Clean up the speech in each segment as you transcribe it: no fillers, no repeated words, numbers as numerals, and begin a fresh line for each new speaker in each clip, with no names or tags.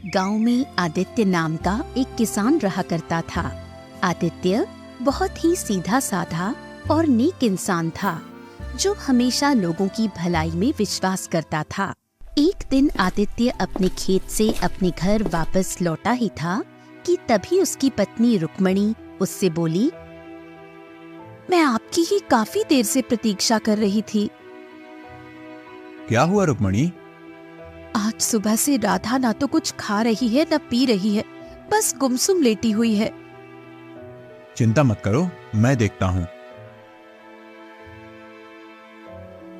गांव में आदित्य नाम का एक किसान रहा करता था। आदित्य बहुत ही सीधा साधा और नेक इंसान था, जो हमेशा लोगों की भलाई में विश्वास करता था। एक दिन आदित्य अपने खेत से अपने घर वापस लौटा ही था कि तभी उसकी पत्नी रुक्मणी उससे बोली, मैं आपकी ही काफी देर से प्रतीक्षा कर रही थी।
क्या हुआ रुक्मणी?
आज सुबह से राधा ना तो कुछ खा रही है न पी रही है, बस गुमसुम लेटी हुई है।
चिंता मत करो, मैं देखता हूँ।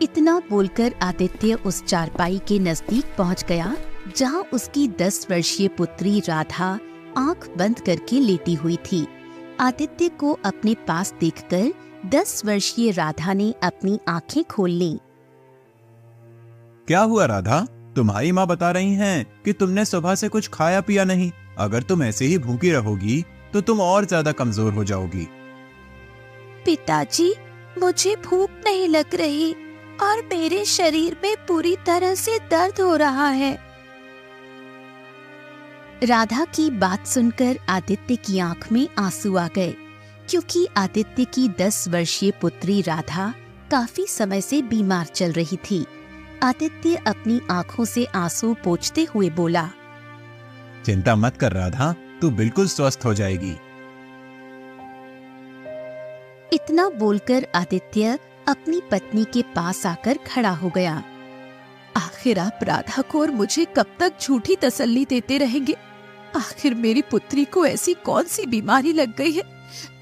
इतना बोलकर आदित्य उस चारपाई के नजदीक पहुंच गया, जहां उसकी 10 वर्षीय पुत्री राधा आंख बंद करके लेटी हुई थी। आदित्य को अपने पास देखकर 10 वर्षीय राधा ने अपनी आंखें खोल लीं।
क्या हुआ राधा? तुम्हारी माँ बता रही हैं कि तुमने सुबह से कुछ खाया पिया नहीं। अगर तुम ऐसे ही भूखी रहोगी तो तुम और ज्यादा कमजोर हो जाओगी।
पिताजी, मुझे भूख नहीं लग रही और मेरे शरीर में पूरी तरह से दर्द हो रहा है। राधा की बात सुनकर आदित्य की आंख में आंसू आ गए, क्योंकि आदित्य की 10 वर्षीय पुत्री राधा काफी समय से बीमार चल रही थी। आदित्य अपनी आंखों से आंसू पोंछते हुए बोला,
चिंता मत कर राधा, तू बिल्कुल स्वस्थ हो जाएगी।
इतना बोलकर आदित्य अपनी पत्नी के पास आकर खड़ा हो गया। आखिर आप राधा को और मुझे कब तक झूठी तसल्ली देते रहेंगे? आखिर मेरी पुत्री को ऐसी कौन सी बीमारी लग गई है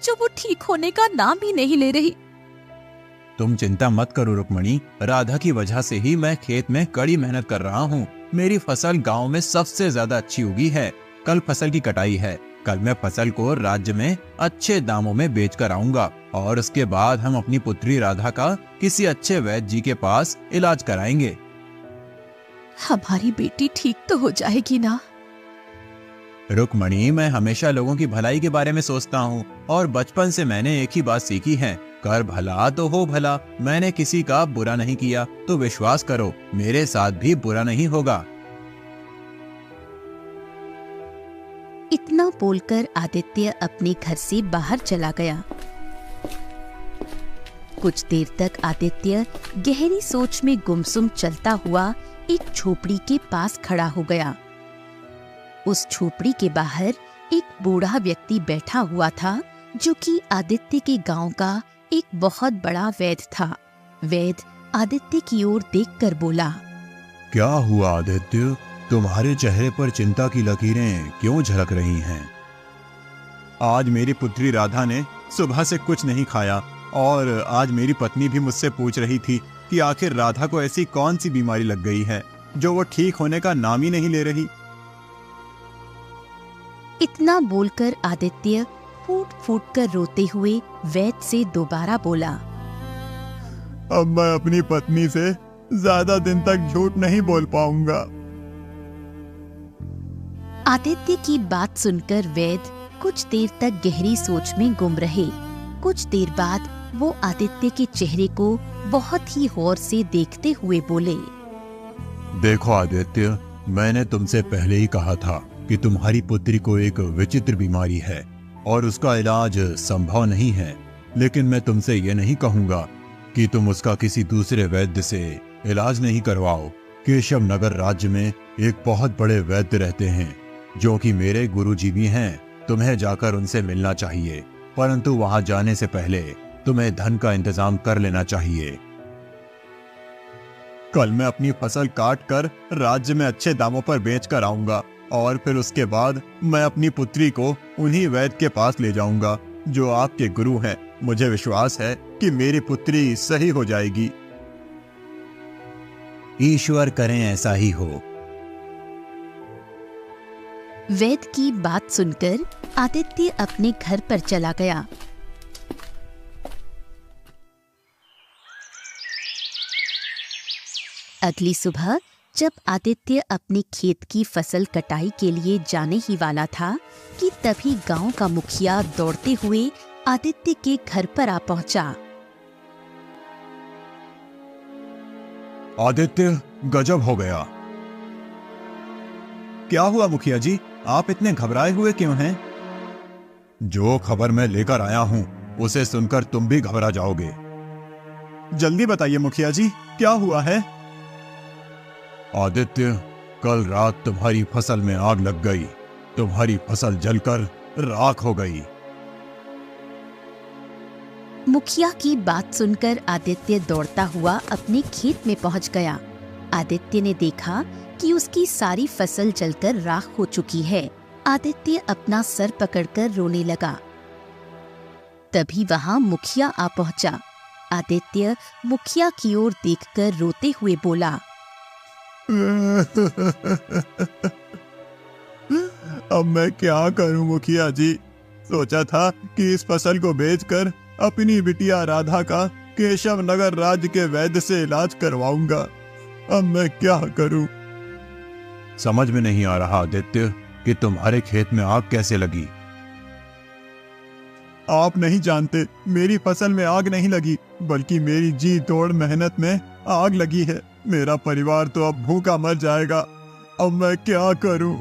जो वो ठीक होने का नाम ही नहीं ले रही?
तुम चिंता मत करो रुक्मणी, राधा की वजह से ही मैं खेत में कड़ी मेहनत कर रहा हूँ। मेरी फसल गांव में सबसे ज्यादा अच्छी उगी है। कल फसल की कटाई है। कल मैं फसल को राज्य में अच्छे दामों में बेच कर आऊंगा और उसके बाद हम अपनी पुत्री राधा का किसी अच्छे वैद्य जी के पास इलाज कराएंगे।
हमारी बेटी ठीक तो हो जाएगी ना?
रुक्मणी, मैं हमेशा लोगों की भलाई के बारे में सोचता हूँ और बचपन से मैंने एक ही बात सीखी है, कर भला तो हो भला। मैंने किसी का बुरा नहीं किया, तो विश्वास करो मेरे साथ भी बुरा नहीं होगा।
इतना बोलकर आदित्य अपने घर से बाहर चला गया। कुछ देर तक आदित्य गहरी सोच में गुमसुम चलता हुआ एक झोपड़ी के पास खड़ा हो गया। उस झोपड़ी के बाहर एक बूढ़ा व्यक्ति बैठा हुआ था, जो कि आदित्य के गांव का एक बहुत बड़ा वैद्य था। वैद्य आदित्य की ओर देखकर बोला,
क्या हुआ आदित्य? तुम्हारे चेहरे पर चिंता की लकीरें क्यों झलक रही हैं? आज मेरी पुत्री राधा ने सुबह से कुछ नहीं खाया और आज मेरी पत्नी भी मुझसे पूछ रही थी कि आखिर राधा को ऐसी कौन सी बीमारी लग गई है जो वो ठीक होने का नाम ही नहीं ले रही।
इतना बोलकर आदित्य फूट फूट कर रोते हुए वैद्य से दोबारा बोला,
अब मैं अपनी पत्नी से ज्यादा दिन तक झूठ नहीं बोल पाऊंगा।
आदित्य की बात सुनकर वैद्य कुछ देर तक गहरी सोच में गुम रहे। कुछ देर बाद वो आदित्य के चेहरे को बहुत ही गौर से देखते हुए बोले,
देखो आदित्य, मैंने तुमसे पहले ही कहा था कि तुम्हारी पुत्री को एक विचित्र बीमारी है और उसका इलाज संभव नहीं है। लेकिन मैं तुमसे ये नहीं कहूंगा कि तुम उसका किसी दूसरे वैद्य से इलाज नहीं करवाओ। केशव नगर राज्य में एक बहुत बड़े वैद्य रहते हैं, जो कि मेरे गुरुजी भी हैं। तुम्हें जाकर उनसे मिलना चाहिए, परंतु वहां जाने से पहले तुम्हें धन का इंतजाम कर लेना चाहिए। कल मैं अपनी फसल काट कर राज्य में अच्छे दामों पर बेच कर आऊंगा और फिर उसके बाद मैं अपनी पुत्री को उन्हीं वैद्य के पास ले जाऊंगा जो आपके गुरु हैं। मुझे विश्वास है कि मेरी पुत्री सही हो जाएगी। ईश्वर करें ऐसा ही हो।
वैद्य की बात सुनकर आदित्य अपने घर पर चला गया। अगली सुबह जब आदित्य अपने खेत की फसल कटाई के लिए जाने ही वाला था कि तभी गांव का मुखिया दौड़ते हुए आदित्य के घर पर आ पहुंचा।
आदित्य, गजब हो गया। क्या हुआ मुखिया जी, आप इतने घबराए हुए क्यों हैं? जो खबर मैं लेकर आया हूं उसे सुनकर तुम भी घबरा जाओगे। जल्दी बताइए मुखिया जी, क्या हुआ है? आदित्य, कल रात तुम्हारी फसल में आग लग गई। तुम्हारी फसल जलकर राख हो गई।
मुखिया की बात सुनकर आदित्य दौड़ता हुआ अपने खेत में पहुंच गया। आदित्य ने देखा कि उसकी सारी फसल जलकर राख हो चुकी है। आदित्य अपना सर पकड़कर रोने लगा। तभी वहां मुखिया आ पहुंचा। आदित्य मुखिया की ओर देखकर रोते हुए बोला,
अब मैं क्या करूं मुखिया जी? सोचा था कि इस फसल को बेचकर अपनी बिटिया राधा का केशव नगर राज्य के वैद्य से इलाज करवाऊंगा। अब मैं क्या करूं? समझ में नहीं आ रहा आदित्य कि तुम्हारे खेत में आग कैसे लगी। आप नहीं जानते, मेरी फसल में आग नहीं लगी, बल्कि मेरी जी तोड़ मेहनत में आग लगी है। मेरा परिवार तो अब भूखा मर जाएगा। अब मैं क्या करूं?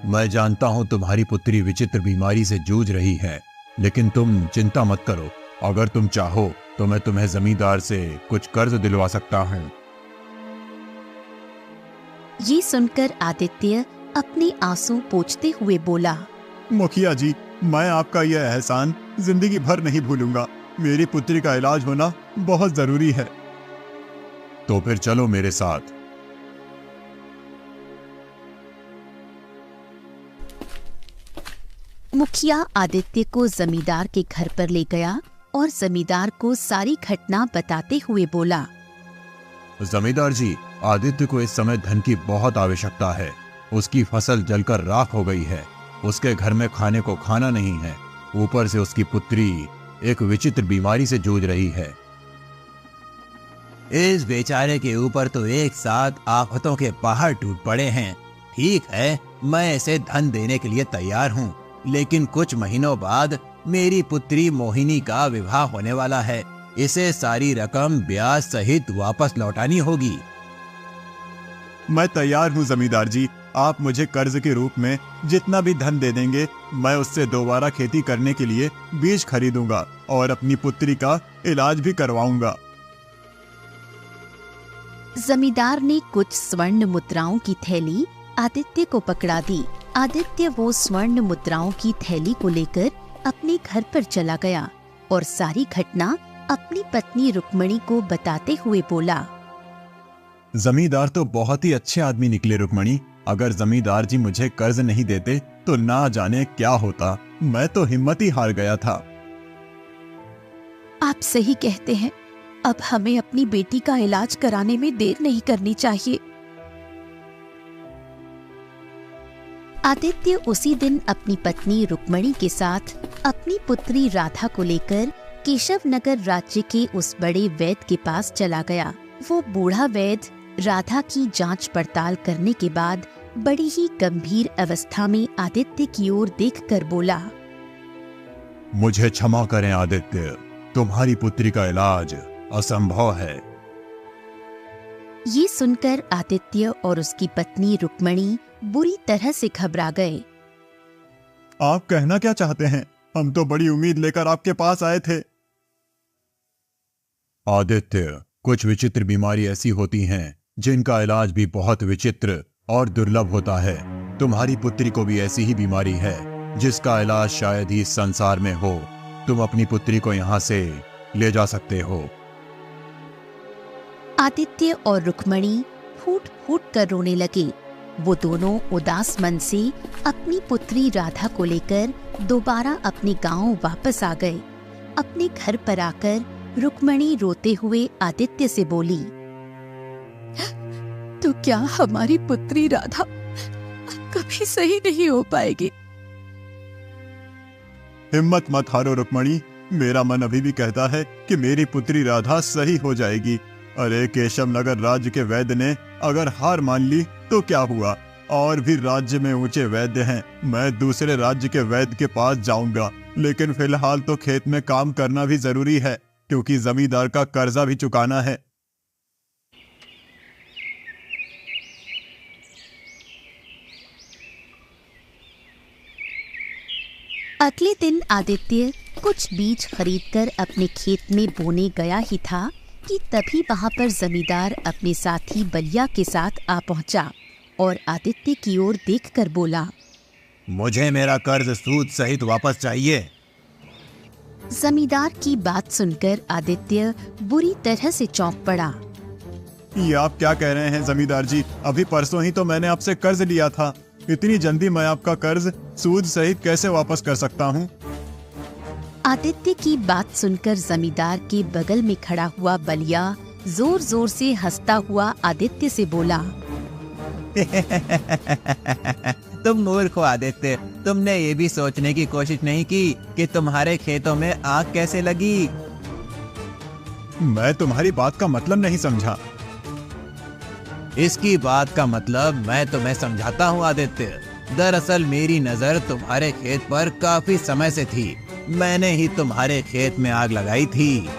मैं जानता हूं तुम्हारी पुत्री विचित्र बीमारी से जूझ रही है, लेकिन तुम चिंता मत करो। अगर तुम चाहो तो मैं तुम्हें जमींदार से कुछ कर्ज दिलवा सकता हूं।
ये सुनकर आदित्य अपने आंसू पोंछते हुए बोला,
मुखिया जी, मैं आपका यह एहसान जिंदगी भर नहीं भूलूंगा। मेरी पुत्री का इलाज होना बहुत जरूरी है। तो फिर चलो मेरे साथ।
मुखिया आदित्य को जमींदार के घर पर ले गया और जमींदार को सारी घटना बताते हुए बोला,
जमींदार जी, आदित्य को इस समय धन की बहुत आवश्यकता है। उसकी फसल जलकर राख हो गई है। उसके घर में खाने को खाना नहीं है। ऊपर से उसकी पुत्री एक विचित्र बीमारी से जूझ रही है।
इस बेचारे के ऊपर तो एक साथ आफतों के पहाड़ टूट पड़े हैं। ठीक है, मैं इसे धन देने के लिए तैयार हूँ, लेकिन कुछ महीनों बाद मेरी पुत्री मोहिनी का विवाह होने वाला है। इसे सारी रकम ब्याज सहित वापस लौटानी होगी।
मैं तैयार हूँ जमींदार जी। आप मुझे कर्ज के रूप में जितना भी धन दे देंगे, मैं उससे दोबारा खेती करने के लिए बीज खरीदूंगा और अपनी पुत्री का इलाज भी करवाऊंगा।
जमींदार ने कुछ स्वर्ण मुद्राओं की थैली आदित्य को पकड़ा दी। आदित्य वो स्वर्ण मुद्राओं की थैली को लेकर अपने घर पर चला गया और सारी घटना अपनी पत्नी रुक्मणी को बताते हुए बोला,
जमींदार तो बहुत ही अच्छे आदमी निकले रुक्मणी। अगर जमींदार जी मुझे कर्ज नहीं देते तो ना जाने क्या होता। मैं तो हिम्मत ही हार गया था।
आप सही कहते हैं। अब हमें अपनी बेटी का इलाज कराने में देर नहीं करनी चाहिए। आदित्य उसी दिन अपनी पत्नी रुक्मणी के साथ अपनी पुत्री राधा को लेकर केशव नगर राज्य के उस बड़े वैद्य के पास चला गया। वो बूढ़ा वैद्य राधा की जांच पड़ताल करने के बाद बड़ी ही गंभीर अवस्था में आदित्य की ओर देखकर बोला,
मुझे क्षमा करें आदित्य, तुम्हारी पुत्री का इलाज असंभव है।
ये सुनकर आदित्य और उसकी पत्नी रुक्मणी बुरी तरह से घबरा गए।
आप कहना क्या चाहते हैं? हम तो बड़ी उम्मीद लेकर आपके पास आए थे। आदित्य, कुछ विचित्र बीमारी ऐसी होती हैं जिनका इलाज भी बहुत विचित्र और दुर्लभ होता है। तुम्हारी पुत्री को भी ऐसी ही बीमारी है जिसका इलाज शायद ही इस संसार में हो। तुम अपनी पुत्री को यहाँ से ले जा सकते हो।
आदित्य और रुक्मणी फूट फूट कर रोने लगे। वो दोनों उदास मन से अपनी पुत्री राधा को लेकर दोबारा अपने गांव वापस आ गए। अपने घर पर आकर रुक्मणी रोते हुए आदित्य से बोली, तो क्या हमारी पुत्री राधा कभी सही नहीं हो पाएगी?
हिम्मत मत हारो रुक्मणी। मेरा मन अभी भी कहता है कि मेरी पुत्री राधा सही हो जाएगी। अरे, केशव नगर राज्य के वैद्य ने अगर हार मान ली तो क्या हुआ? और भी राज्य में ऊंचे वैद्य हैं। मैं दूसरे राज्य के वैद्य के पास जाऊंगा, लेकिन फिलहाल तो खेत में काम करना भी जरूरी है, क्योंकि जमींदार का कर्जा भी चुकाना है।
अगले दिन आदित्य कुछ बीज खरीदकर अपने खेत में बोने गया ही था कि तभी वहां पर जमींदार अपने साथी बलिया के साथ आ पहुंचा और आदित्य की ओर देखकर बोला,
मुझे मेरा कर्ज सूद सहित वापस चाहिए।
जमींदार की बात सुनकर आदित्य बुरी तरह से चौंक पड़ा।
ये आप क्या कह रहे हैं जमींदार जी? अभी परसों ही तो मैंने आपसे कर्ज लिया था। इतनी जल्दी मैं आपका कर्ज सूद सहित कैसे वापस कर सकता हूँ?
आदित्य की बात सुनकर जमींदार के बगल में खड़ा हुआ बलिया जोर जोर से हंसता हुआ आदित्य से बोला,
तुम मूर्ख हो आदित्य, तुमने ये भी सोचने की कोशिश नहीं की कि तुम्हारे खेतों में आग कैसे लगी।
मैं तुम्हारी बात का मतलब नहीं समझा।
इसकी बात का मतलब मैं तुम्हें समझाता हूँ आदित्य। दरअसल मेरी नजर तुम्हारे खेत पर काफी समय से थी। मैंने ही तुम्हारे खेत में आग लगाई थी।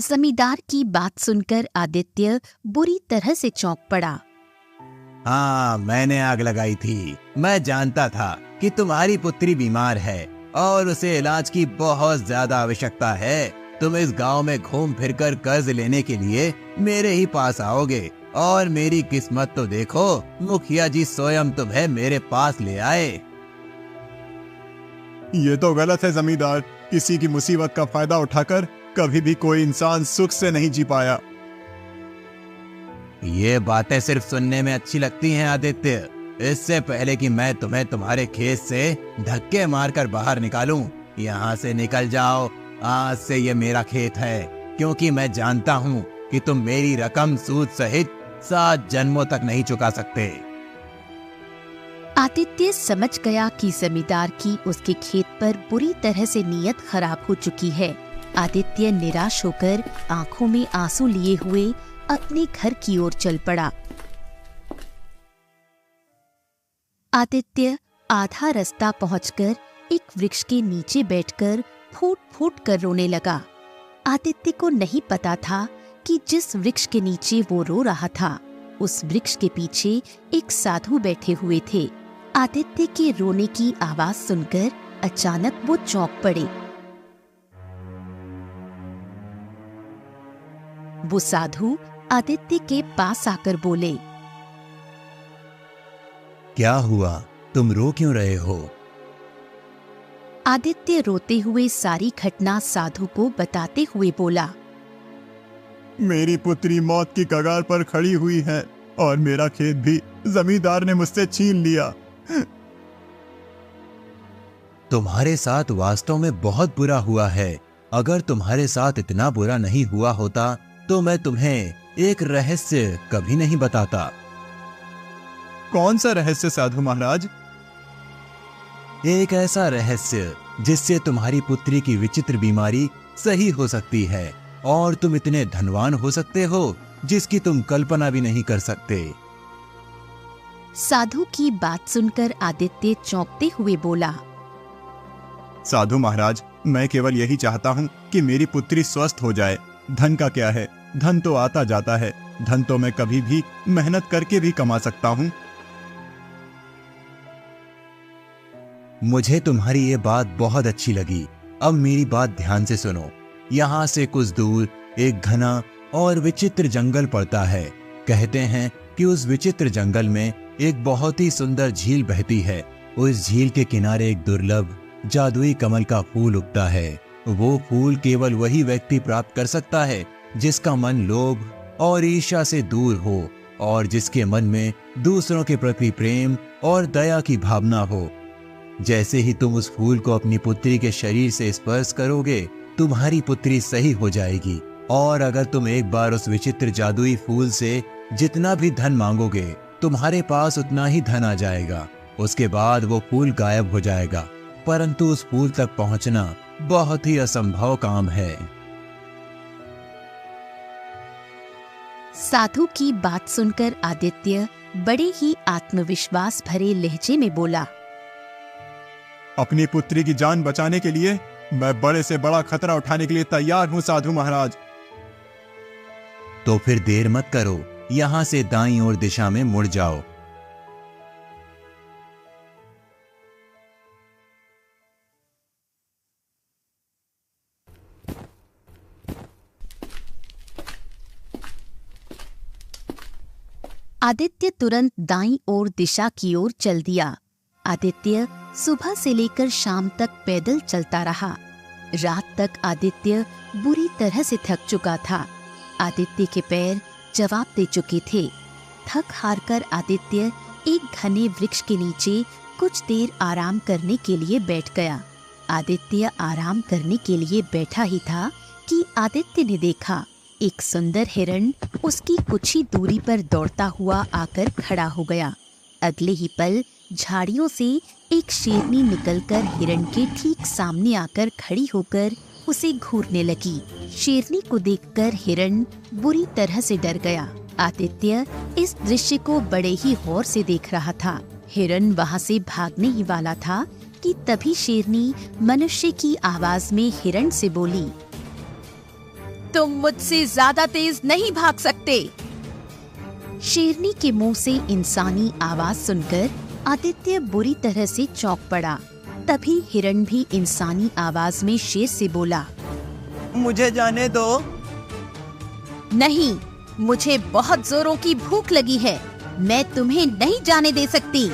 जमींदार की बात सुनकर आदित्य बुरी तरह से चौंक पड़ा।
हाँ, मैंने आग लगाई थी। मैं जानता था कि तुम्हारी पुत्री बीमार है और उसे इलाज की बहुत ज्यादा आवश्यकता है। तुम इस गांव में घूम फिरकर कर्ज लेने के लिए मेरे ही पास आओगे और मेरी किस्मत तो देखो, मुखिया जी स्वयं तुम्हें मेरे पास ले आए।
ये तो गलत है जमींदार। किसी की मुसीबत का फायदा उठाकर कभी भी कोई इंसान सुख से नहीं जी पाया।
ये बातें सिर्फ सुनने में अच्छी लगती हैं आदित्य। इससे पहले कि मैं तुम्हें तुम्हारे खेत से धक्के मारकर बाहर निकालूं, यहाँ से निकल जाओ। आज से ये मेरा खेत है, क्योंकि मैं जानता हूँ कि तुम मेरी रकम सूद सहित 7 जन्मों तक नहीं चुका सकते।
आदित्य समझ गया कि जमींदार की उसके खेत पर बुरी तरह से नीयत खराब हो चुकी है। आदित्य निराश होकर आंखों में आंसू लिए हुए अपने घर की ओर चल पड़ा। आदित्य आधा रास्ता पहुंचकर एक वृक्ष के नीचे बैठकर फूट फूट कर रोने लगा। आदित्य को नहीं पता था कि जिस वृक्ष के नीचे वो रो रहा था, उस वृक्ष के पीछे एक साधु बैठे हुए थे। आदित्य के रोने की आवाज सुनकर अचानक वो चौंक पड़े। वो साधु आदित्य के पास आकर बोले,
क्या हुआ? तुम रो क्यों रहे हो?
आदित्य रोते हुए सारी घटना साधु को बताते हुए बोला,
मेरी पुत्री मौत की कगार पर खड़ी हुई है और मेरा खेत भी जमींदार ने मुझसे छीन लिया।
तुम्हारे साथ वास्तव में बहुत बुरा हुआ है। अगर तुम्हारे साथ इतना बुरा नहीं हुआ होता तो मैं तुम्हें एक रहस्य कभी नहीं बताता।
कौन सा रहस्य साधु महाराज?
एक ऐसा रहस्य जिससे तुम्हारी पुत्री की विचित्र बीमारी सही हो सकती है और तुम इतने धनवान हो सकते हो जिसकी तुम कल्पना भी नहीं कर सकते।
साधु की बात सुनकर आदित्य चौंकते हुए बोला,
साधु महाराज, मैं केवल यही चाहता हूँ कि मेरी पुत्री स्वस्थ हो जाए। धन का क्या है? धन तो आता जाता है। धन तो मैं कभी भी मेहनत करके भी कमा सकता हूँ।
मुझे तुम्हारी ये बात बहुत अच्छी लगी। अब मेरी बात ध्यान से सुनो। यहाँ से कुछ दूर एक घना और विचित्र जंगल पड़ता है। कहते हैं कि उस विचित्र जंगल में एक बहुत ही सुंदर झील बहती है। उस झील के किनारे एक दुर्लभ जादुई कमल का फूल उगता है। वो फूल केवल वही व्यक्ति प्राप्त कर सकता है जिसका मन लोभ और ईर्ष्या से दूर हो और जिसके मन में दूसरों के प्रति प्रेम और दया की भावना हो। जैसे ही तुम उस फूल को अपनी पुत्री के शरीर से स्पर्श करोगे, तुम्हारी पुत्री सही हो जाएगी। और अगर तुम एक बार उस विचित्र जादुई फूल से जितना भी धन मांगोगे, तुम्हारे पास उतना ही धन आ जाएगा। उसके बाद वो फूल गायब हो जाएगा। परंतु उस फूल तक पहुंचना बहुत ही असंभव काम है।
साधु की बात सुनकर आदित्य बड़े ही आत्मविश्वास भरे लहजे में बोला,
अपनी पुत्री की जान बचाने के लिए मैं बड़े से बड़ा खतरा उठाने के लिए तैयार हूँ साधु महाराज।
तो फिर देर मत करो, यहाँ से दाईं ओर दिशा में मुड़ जाओ।
आदित्य तुरंत दाईं ओर दिशा की ओर चल दिया। आदित्य सुबह से लेकर शाम तक पैदल चलता रहा। रात तक आदित्य बुरी तरह से थक चुका था। आदित्य के पैर जवाब दे चुके थे। थक हार कर आदित्य एक घने वृक्ष के नीचे कुछ देर आराम करने के लिए बैठ गया। आदित्य आराम करने के लिए बैठा ही था कि आदित्य ने देखा एक सुंदर हिरण उसकी कुछ ही दूरी पर दौड़ता हुआ आकर खड़ा हो गया। अगले ही पल झाड़ियों से एक शेरनी निकलकर हिरण के ठीक सामने आकर खड़ी होकर उसे घूरने लगी। शेरनी को देखकर हिरण बुरी तरह से डर गया। आदित्य इस दृश्य को बड़े ही गौर से देख रहा था। हिरण वहां से भागने ही वाला था कि तभी शेरनी मनुष्य की आवाज में हिरण से बोली, तुम मुझसे ज्यादा तेज नहीं भाग सकते। शेरनी के मुंह से इंसानी आवाज सुनकर आदित्य बुरी तरह से चौंक पड़ा। तभी हिरण भी इंसानी आवाज में शेर से बोला,
मुझे जाने दो।
नहीं, मुझे बहुत जोरों की भूख लगी है, मैं तुम्हें नहीं जाने दे सकती।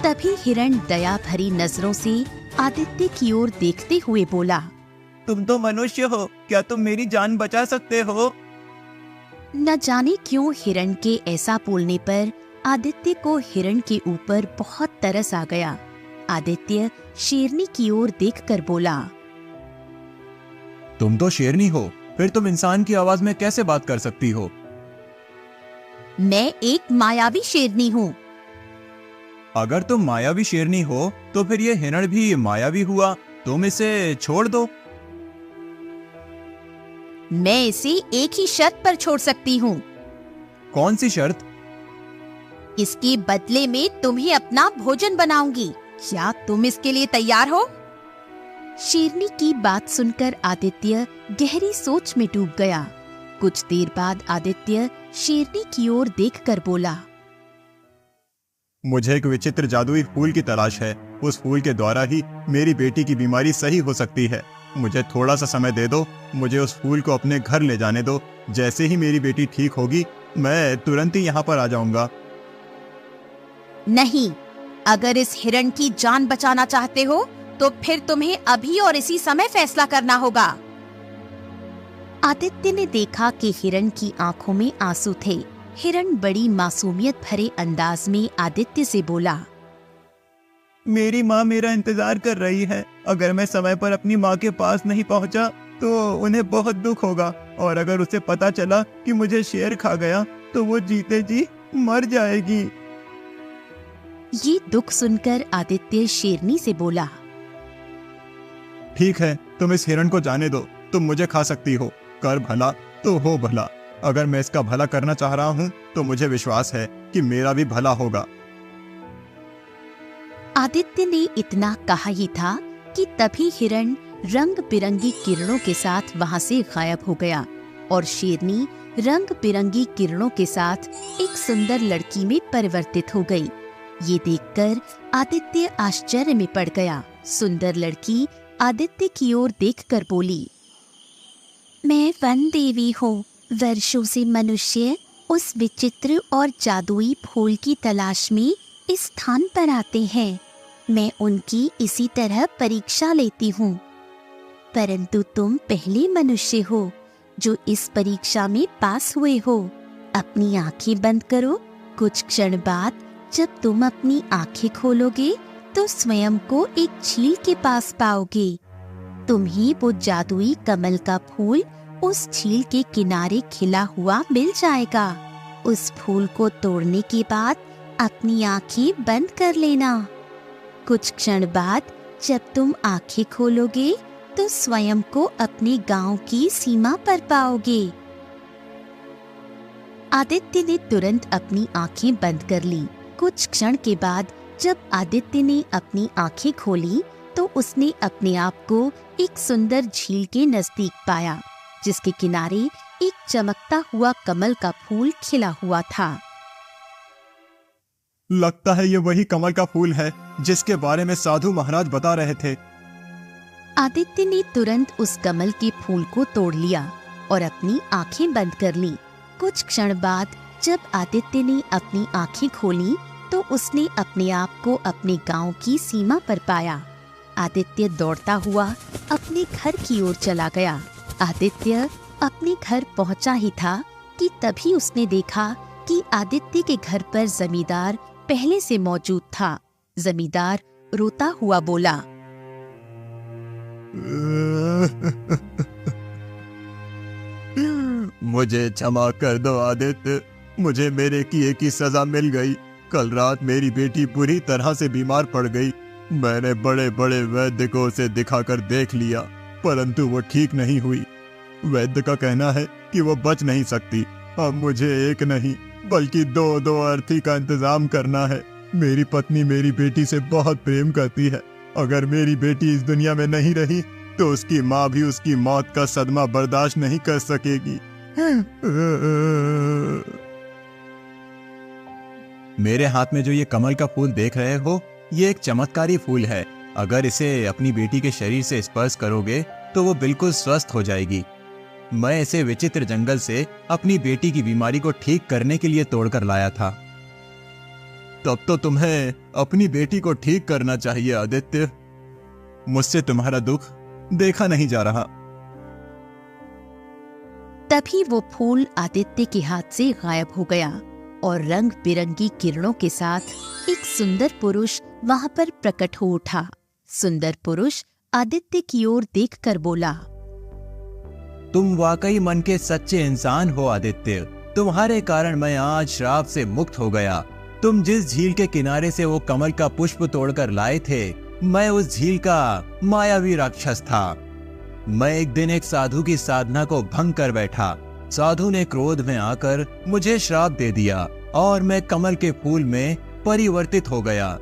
तभी हिरण दया भरी नजरों से आदित्य की ओर देखते हुए बोला,
तुम तो मनुष्य हो, क्या तुम मेरी जान बचा सकते हो?
न जाने क्यों हिरण के ऐसा बोलने पर आदित्य को हिरण के ऊपर बहुत तरस आ गया। आदित्य शेरनी की ओर देखकर बोला,
तुम तो शेरनी हो, फिर तुम इंसान की आवाज में कैसे बात कर सकती हो?
मैं एक मायावी शेरनी हूँ।
अगर तुम मायावी शेरनी हो तो फिर ये हिरण भी मायावी हुआ, तुम इसे छोड़ दो।
मैं इसे एक ही शर्त पर छोड़ सकती हूँ।
कौन सी शर्त?
इसके बदले में तुम्हें अपना भोजन बनाऊंगी। क्या तुम इसके लिए तैयार हो? शेरनी की बात सुनकर आदित्य गहरी सोच में डूब गया। कुछ देर बाद आदित्य शेरनी की ओर देखकर बोला,
मुझे एक विचित्र जादुई फूल की तलाश है। उस फूल के द्वारा ही मेरी बेटी की बीमारी सही हो सकती है। मुझे थोड़ा सा समय दे दो, मुझे उस फूल को अपने घर ले जाने दो। जैसे ही मेरी बेटी ठीक होगी, मैं तुरंत ही यहाँ पर आ जाऊंगा।
नहीं, अगर इस हिरण की जान बचाना चाहते हो तो फिर तुम्हें अभी और इसी समय फैसला करना होगा। आदित्य ने देखा कि हिरण की आंखों में आंसू थे। हिरण बड़ी मासूमियत भरे अंदाज में आदित्य से बोला,
मेरी माँ मेरा इंतजार कर रही है। अगर मैं समय पर अपनी माँ के पास नहीं पहुँचा तो उन्हें बहुत दुख होगा, और अगर उसे पता चला कि मुझे शेर खा गया तो वो जीते जी मर जाएगी।
ये दुख सुनकर आदित्य शेरनी से बोला,
ठीक है, तुम इस हिरण को जाने दो। तुम मुझे खा सकती हो, कर भला तो हो भला। अगर मैं इसका भला करना चाह रहा हूँ तो मुझे विश्वास है कि मेरा भी भला होगा।
आदित्य ने इतना कहा ही था कि तभी हिरण रंग बिरंगी किरणों के साथ वहां से गायब हो गया और शेरनी रंग बिरंगी किरणों के साथ एक सुंदर लड़की में परिवर्तित हो गई। ये देखकर आदित्य आश्चर्य में पड़ गया। सुंदर लड़की आदित्य की ओर देखकर बोली, मैं वन देवी हूँ। वर्षों से मनुष्य उस विचित्र और जादुई फूल की तलाश में इस स्थान पर आते हैं। मैं उनकी इसी तरह परीक्षा लेती हूँ, परंतु तुम पहले मनुष्य हो जो इस परीक्षा में पास हुए हो। अपनी आंखें बंद करो। कुछ क्षण बाद जब तुम अपनी आंखें खोलोगे तो स्वयं को एक झील के पास पाओगे। तुम्हें वो जादुई कमल का फूल उस झील के किनारे खिला हुआ मिल जाएगा। उस फूल को तोड़ने के बाद अपनी आंखें बंद कर लेना। कुछ क्षण बाद जब तुम आंखें खोलोगे तो स्वयं को अपने गांव की सीमा पर पाओगे। आदित्य ने तुरंत अपनी आंखें बंद कर ली। कुछ क्षण के बाद जब आदित्य ने अपनी आंखें खोली तो उसने अपने आप को एक सुंदर झील के नजदीक पाया, जिसके किनारे एक चमकता हुआ कमल का फूल खिला हुआ था।
लगता है ये वही कमल का फूल है जिसके बारे में साधु महाराज बता रहे थे।
आदित्य ने तुरंत उस कमल के फूल को तोड़ लिया और अपनी आंखें बंद कर ली। कुछ क्षण बाद जब आदित्य ने अपनी आंखें खोली तो उसने अपने आप को अपने गांव की सीमा पर पाया। आदित्य दौड़ता हुआ अपने घर की ओर चला गया। आदित्य अपने घर पहुंचा ही था कि तभी उसने देखा कि आदित्य के घर पर जमींदार पहले से मौजूद था। जमींदार रोता हुआ बोला,
मुझे क्षमा कर दो आदित्य, मुझे मेरे किए की सजा मिल गई। कल रात मेरी बेटी बुरी तरह से बीमार पड़ गई। मैंने बड़े बड़े वैद्य को उसे दिखाकर देख लिया, परंतु वो ठीक नहीं हुई। वैद्य का कहना है कि वो बच नहीं सकती। अब मुझे एक नहीं बल्कि दो अर्थी का इंतजाम करना है। मेरी पत्नी मेरी बेटी से बहुत प्रेम करती है। अगर मेरी बेटी इस दुनिया में नहीं रही तो उसकी माँ भी उसकी मौत का सदमा बर्दाश्त नहीं कर सकेगी।
मेरे हाथ में जो ये कमल का फूल देख रहे हो, ये एक चमत्कारी फूल है। अगर इसे अपनी बेटी के शरीर से स्पर्श करोगे तो वो बिल्कुल स्वस्थ हो जाएगी। मैं इसे विचित्र जंगल से अपनी बेटी की बीमारी को ठीक करने के लिए तोड़कर लाया था।
तब तो तुम्हें अपनी बेटी को ठीक करना चाहिए आदित्य। मुझसे तुम्हारा दुख देखा नहीं जा रहा।
तभी वो फूल आदित्य के हाथ से गायब हो गया और रंग बिरंगी किरणों के साथ एक सुंदर पुरुष वहां पर प्रकट हो उठा। सुंदर पुरुष आदित्य की ओर देखकर बोला,
तुम वाकई मन के सच्चे इंसान हो आदित्य। तुम्हारे कारण मैं आज श्राप से मुक्त हो गया। तुम जिस झील के किनारे से वो कमल का पुष्प तोड़कर लाए थे, मैं उस झील का मायावी राक्षस था। मैं एक दिन एक साधु की साधना को भंग कर बैठा। साधु ने क्रोध में आकर मुझे श्राप दे दिया और मैं कमल के फूल में परिवर्तित हो गया।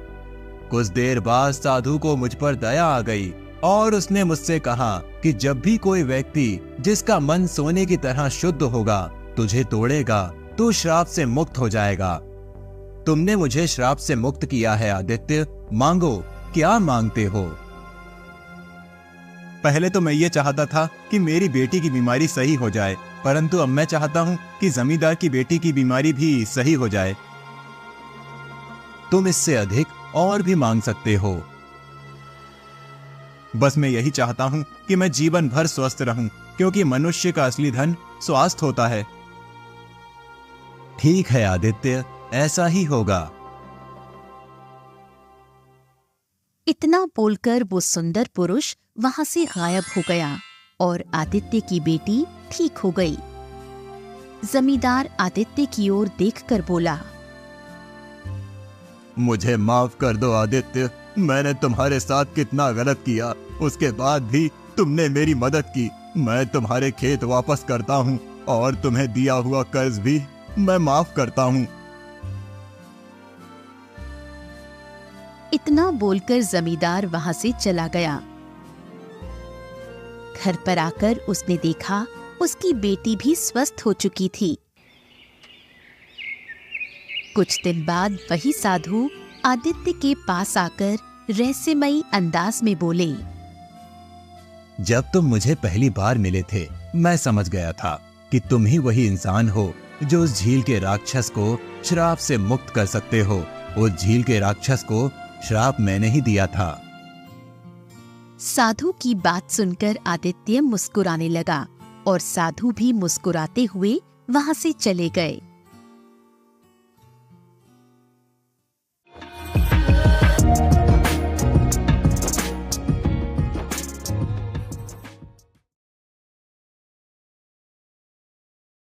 कुछ देर बाद साधु को मुझ पर दया आ गई और उसने मुझसे कहा कि जब भी कोई व्यक्ति जिसका मन सोने की तरह शुद्ध होगा तुझे तोड़ेगा तो श्राप से मुक्त हो जाएगा। तुमने मुझे श्राप से मुक्त किया है आदित्य। मांगो, क्या मांगते हो?
पहले तो मैं ये चाहता था कि मेरी बेटी की बीमारी सही हो जाए, परंतु अब मैं चाहता हूँ कि जमींदार की बेटी की बीमारी भी सही हो जाए।
तुम इससे अधिक और भी मांग सकते हो।
बस मैं यही चाहता हूँ कि मैं जीवन भर स्वस्थ रहूं, क्योंकि मनुष्य का असली धन स्वास्थ्य होता है।
ठीक है आदित्य, ऐसा ही होगा।
इतना बोलकर वो सुंदर पुरुष वहां से गायब हो गया और आदित्य की बेटी ठीक हो गई। जमींदार आदित्य की ओर देखकर बोला,
मुझे माफ कर दो आदित्य। मैंने तुम्हारे साथ कितना गलत किया, उसके बाद भी तुमने मेरी मदद की। मैं तुम्हारे खेत वापस करता हूँ और तुम्हें दिया हुआ कर्ज भी मैं माफ करता हूँ।
इतना बोलकर जमींदार वहां से चला गया। घर पर आकर उसने देखा उसकी बेटी भी स्वस्थ हो चुकी थी। कुछ दिन बाद वही साधु आदित्य के पास आकर रहस्यमयी अंदाज में बोले,
जब तुम मुझे पहली बार मिले थे मैं समझ गया था कि तुम ही वही इंसान हो जो उस झील के राक्षस को श्राप से मुक्त कर सकते हो। उस झील के राक्षस को श्राप मैंने ही दिया था।
साधु की बात सुनकर आदित्य मुस्कुराने लगा और साधु भी मुस्कुराते हुए वहां से चले गए।